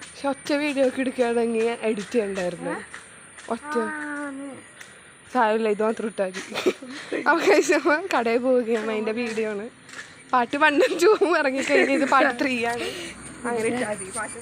പക്ഷെ ഒറ്റ വീഡിയോ ഒക്കെ എടുക്കുകയാണെങ്കിൽ എഡിറ്റ് ചെയ്യണ്ടായിരുന്നു. ഒറ്റ സാരമില്ല, ഇത് മാത്രം ഇട്ടാൽ മതി. അവകാശം കടയിൽ പോവുകയാണ്, അതിൻ്റെ വീഡിയോ ആണ്. പാട്ട് 1 ഉം 2 ഉം ഇറങ്ങിക്കഴിഞ്ഞ് ഇത് പാട്ട് 3 ആണ്. അങ്ങനെ ഇട്ടാൽ മതി. പാട്ട്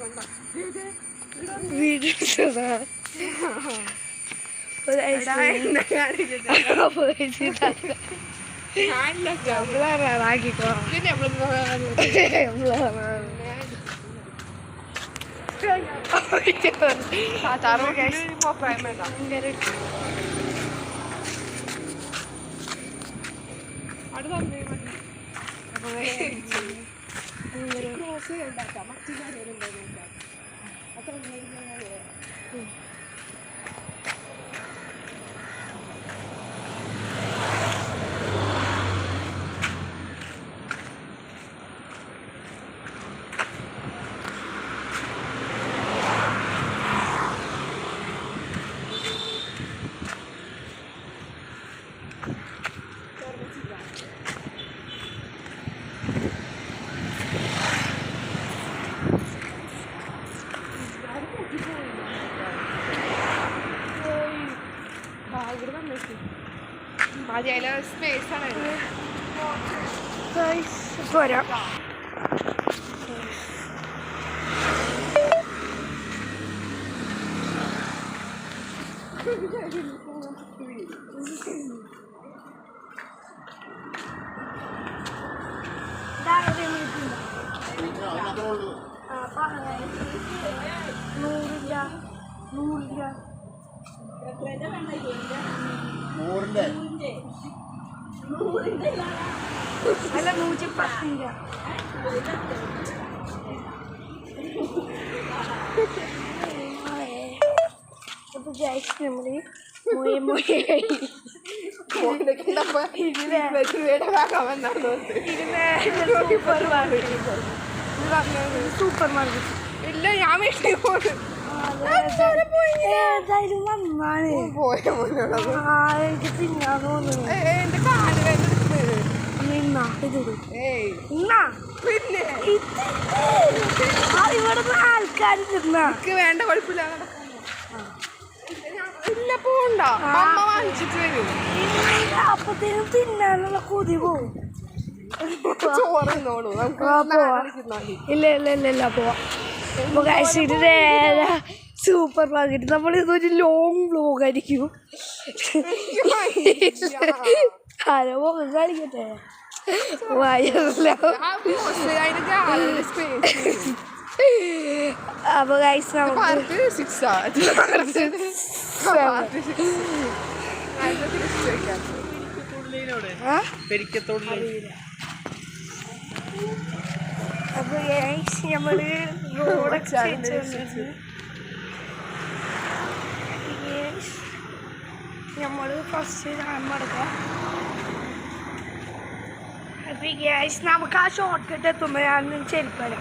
സൂപ്പർ മാർക്കറ്റ് ഇല്ല, ഞാൻ വീട്ടിൽ പോകും. എനിക്ക് തിന്നാൻ തോന്നുന്നു. എന്റെ കാല് വേദന. പിന്നെ ഇവിടുന്ന് ആൾക്കാർ തിന്നാക്ക് വേണ്ട, കുഴപ്പമില്ല. ഇല്ല, പോണ്ട. അമ്മ വാങ്ങിച്ചിട്ട് വരും. അപ്പത്തേനും തിന്നാനുള്ള കൊതി പോവും. ചോറുന്നോളൂ. ഇല്ല ഇല്ല ഇല്ല ഇല്ല പോവാം. Super market. നമ്മൾ ഇതൊരു ലോങ് വ്ലോഗ് ആയിരിക്കും. ആരോ മുഖം കാണിക്കട്ടെ. അപ്പൊ ഗൈസ് അപ്പൊ നമ്മള് റോഡൊക്കെ നമ്മള് ഫസ്റ്റ് നടക്കാം. അപ്പൊ നമുക്ക് ആ ഷോർട്ട് കട്ട് എത്തുമ്പോ ഞാൻ ചെരുപ്പല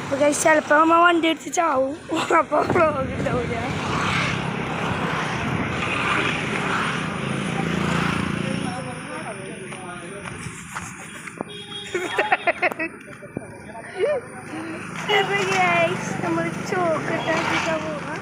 അപ്പൊ ചിലപ്പോ നമ്മ വണ്ടി എടുത്ത് ചാവും. അപ്പൊ വ്ലോഗ് ഉണ്ടാവില്ല. നമ്മൾ ചോക്കിട്ടാക്കിട്ടാ പോവാ.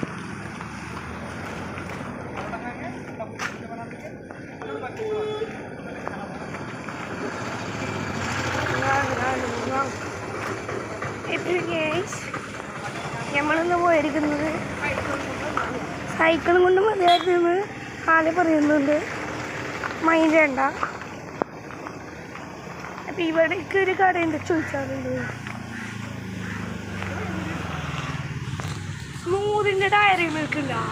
നമ്മളിന്ന് പോയിരിക്കുന്നത് സൈക്കിളും കൊണ്ട് മതിയായിരുന്നു. ആളെ പറയുന്നുണ്ട്, മൈൻഡ് വേണ്ട. അപ്പൊ ഇവിടേക്ക് ഒരു കടയുണ്ട്, ചോദിച്ചാറുണ്ട്. 100 ഡയറി മിൽക്ക് ഉണ്ടോ?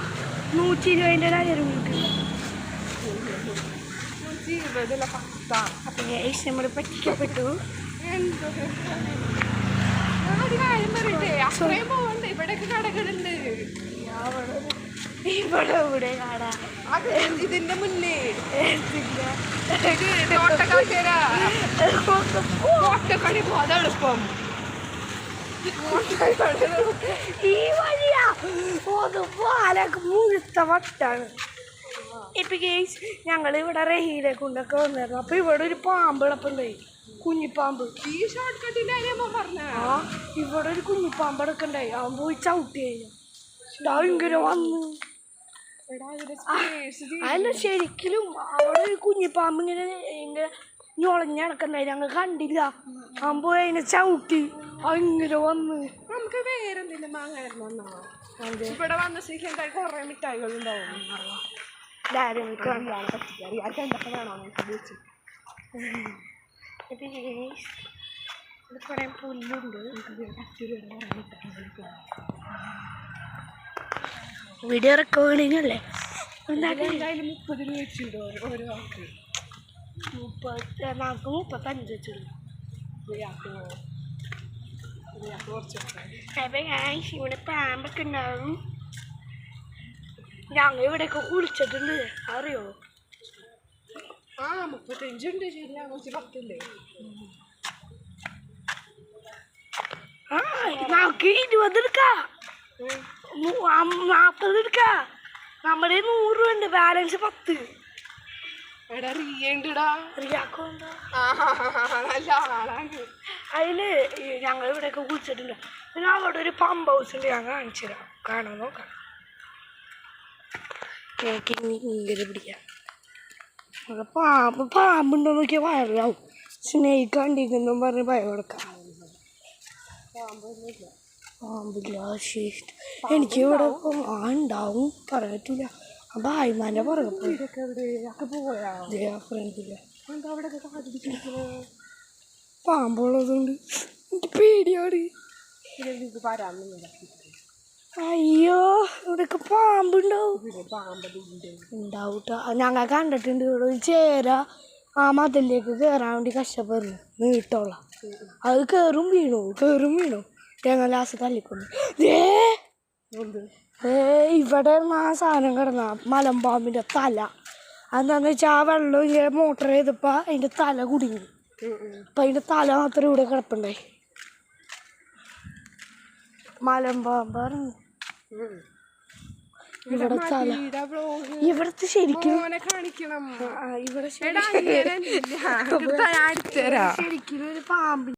120 ഡയറി മിൽക്ക്. അപ്പൊ നമ്മൾ പറ്റിക്കപ്പെട്ടു. ഇവിടെ ഇവിടെ കാടാ. ഇതിന്റെ മുന്നേ ഈ വഴിയാ പാലൊക്കെ മുഴുത്ത വട്ടാണ്. ഇപ്പൊ കേസ് ഞങ്ങൾ ഇവിടെ റഹീലെ കൊണ്ടൊക്കെ വന്നിരുന്നു. അപ്പൊ ഇവിടെ ഒരു പാമ്പ് കിടപ്പുണ്ടായി, കുഞ്ഞിപ്പാമ്പ്. ഈ ഷോർട്ട് കട്ടിന്റെ കാര്യം പറഞ്ഞ ആ ഇവിടെ ഒരു കുഞ്ഞിപ്പാമ്പ് കിടക്കണ്ടായി. അവൻ പോയി ചവിട്ടി കഴിഞ്ഞു ഭയങ്കര വന്നു. അല്ല ശരിക്കും അവിടെ ഒരു കുഞ്ഞിപ്പാമ്പ് ഇങ്ങനെ ഞൊളഞ്ഞ കിടക്കണ്ടായി. ഞങ്ങൾ കണ്ടില്ല. അവൻ പോയി അതിനെ ചവിട്ടി ഭയങ്കര വന്ന്. നമുക്ക് വേറെന്തെങ്കിലും വാങ്ങായിരുന്നു. ഇവിടെ വന്ന ശേഷം എന്തായാലും കുറെ മിഠായികൾ ഉണ്ടാവും. പറ്റിക്കാറി ആർക്കും എന്തൊക്കെ വേണോ വിളിച്ചു. കുറെ പുല്ലുണ്ട്. വീഡിയോ റെക്കോർഡിങ് അല്ലേ? എന്തായാലും 30 രൂപ വെച്ചിട്ടോ ഓരോ ആൾക്ക്. 35 വെച്ചിടും. ഇവിടെ പാമ്പൊക്കെ ഉണ്ടാവും. ഞങ്ങൾ ഇവിടെയൊക്കെ കുളിച്ചിട്ടുണ്ട്, അറിയോ? 35 ഉണ്ട്. ശരിയാ, 10 ആ നമുക്ക് 20 എടുക്കാം, 40 എടുക്കാം. നമ്മുടെ 100 രൂപ ഉണ്ട്, ബാലൻസ് 10. എടാ റിയണ്ടാ റിയാക്കോണ്ടാ നല്ല ആളാണ്. അതില് ഞങ്ങൾ ഇവിടെയൊക്കെ കുളിച്ചിട്ടുണ്ട്. പിന്നെ അവിടെ ഒരു പമ്പ് ഹൗസ് ഉണ്ട്, ഞാൻ കാണിച്ചു തരാം. കാണാൻ നോക്കാം. എനിക്ക് ഇങ്ങനെ പിടിക്കാം. അവിടെ പാമ്പുണ്ടോ നോക്കിയാൽ വയറിലാവും. സ്നേക്ക് കണ്ടിരിക്കുന്നു പറഞ്ഞ് ഭയം കൊടുക്കാം. പാമ്പില്ല. എനിക്ക് ഇവിടെ ഉണ്ടാവും, പറയാൻ പറ്റൂല. ആ ഭായിമാൻ്റെ പുറകെ പോയി ഫ്രണ്ടില്ല. പാമ്പുള്ളതുകൊണ്ട് എനിക്ക് പേടിയാണ്. അയ്യോ ഇവിടെയൊക്കെ പാമ്പുണ്ടാവും. ഉണ്ടാവൂട്ടോ, ഞങ്ങൾ കണ്ടിട്ടുണ്ട്. ഇവിടെ ഒരു ചേര ആ മതിലേക്ക് കയറാൻ വേണ്ടി കഷ്ടപ്പെടുന്നു, നീട്ടോളാം. അത് കയറും വീണു ഞങ്ങൾ ലാസ്റ്റ് തല്ലിക്കൊണ്ടു. ഇവിടെ ആ സാധനം കിടന്ന മലമ്പാമ്പിൻ്റെ തല. എന്താന്ന് വെച്ചാൽ ആ വെള്ളം ഇങ്ങനെ മോട്ടർ ചെയ്തപ്പോൾ അതിൻ്റെ തല കുടുങ്ങി. അപ്പം അതിൻ്റെ തല മാത്രം ഇവിടെ കിടപ്പുണ്ടായി. മലമ്പാമ്പാണ് ഇവിടെ തല. ഇവിടുത്തെ ശരിക്കും കാണിക്കണം. ഇവിടെ ശരിക്കും ഒരു പാമ്പ്